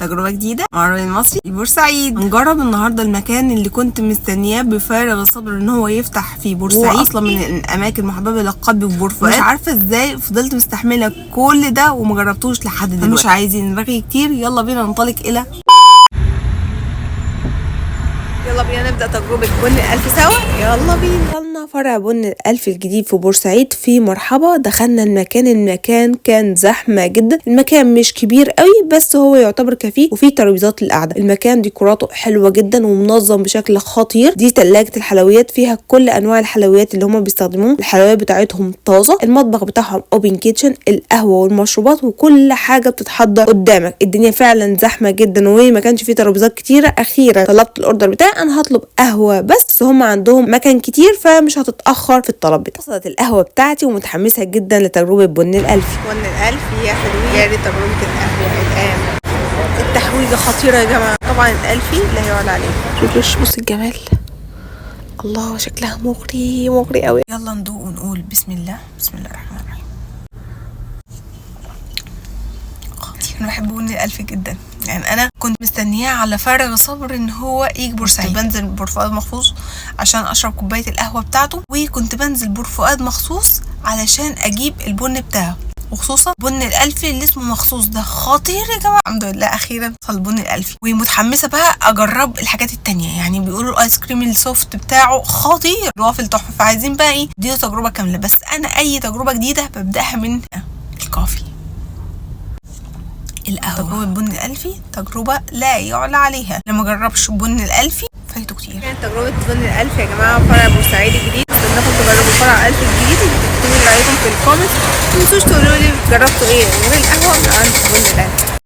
تجربة جديدة مع الراي المصري بورسعيد. هنجرب النهارده المكان اللي كنت مستنياه بفارغ الصبر ان هو يفتح في بورسعيد، هو اصلا من الاماكن المحببة للقلب في بورفؤاد. مش عارفة ازاي فضلت مستحملة كل ده ومجربتوش لحد دلوقتي. مش عايزين نرغي كتير، يلا بينا ننطلق الى يلا بينا نبدأ تجربة بن الألف سوا. يلا بينا. دخلنا فرع بن الألف الجديد في بورسعيد في مرحبا. دخلنا المكان كان زحمة جدا. المكان مش كبير قوي بس هو يعتبر كفيه وفيه ترابيزات للقعدة. المكان ديكوراته حلوة جدا ومنظم بشكل خطير. دي تلاجة الحلويات فيها كل أنواع الحلويات اللي هما بيستخدموها. الحلويات بتاعتهم طازة. المطبخ بتاعهم اوبن كيتشن، القهوة والمشروبات وكل حاجة بتتحضر قدامك. الدنيا فعلا زحمة جدا وما كانش فيه ترابيزات كتيرة. أخيرا طلبت الأوردر بتاعي، انا هطلب قهوه بس هم عندهم مكان كتير فمش هتتاخر في الطلب بتاعي. وصلت القهوه بتاعتي ومتحمسه جدا لتجربه بن الألف. بن الألف يا حلوين، يا ريت تجربه القهوه الان. التحويجه خطيره يا جماعه. طبعا الألفي لا يعلى عليه. بص الجمال، الله شكلها مغري قوي. يلا ندوق ونقول بسم الله. بسم الله الرحمن الرحيم. انا بحب بن الألف جدا، يعني انا كنت مستنياه على فارغ صبر ان هو يجي بورسعيد. بنزل بورفؤاد مخصوص عشان اشرب كوبايه القهوه بتاعته، وكنت بنزل بورفؤاد مخصوص علشان اجيب البن بتاعه، وخصوصا بن الألف اللي اسمه مخصوص ده خطير يا جماعه. الحمد لله اخيرا وصل بن الألف، ومتحمسه بقى اجرب الحاجات التانية. يعني بيقولوا الايس كريم السوفت بتاعه خطير، الوافل تحفه. فعايزين بقى ايه، دي تجربه كامله. بس انا اي تجربه جديده ببداها من الكافي، القهوة. تجربة بن الألفي تجربة لا يعلى عليها. لما جربش بن الألفي فايته كتير. كانت تجربة بن الألف يا جماعة فرع بورسعيد الجديد. استناكم تجربوا فرع ألف الجديد وتكتبوا لي رأيكم في الكومنت. متنسوش تقولوا لي جربتوا ايه غير القهوة من عند بن الألف.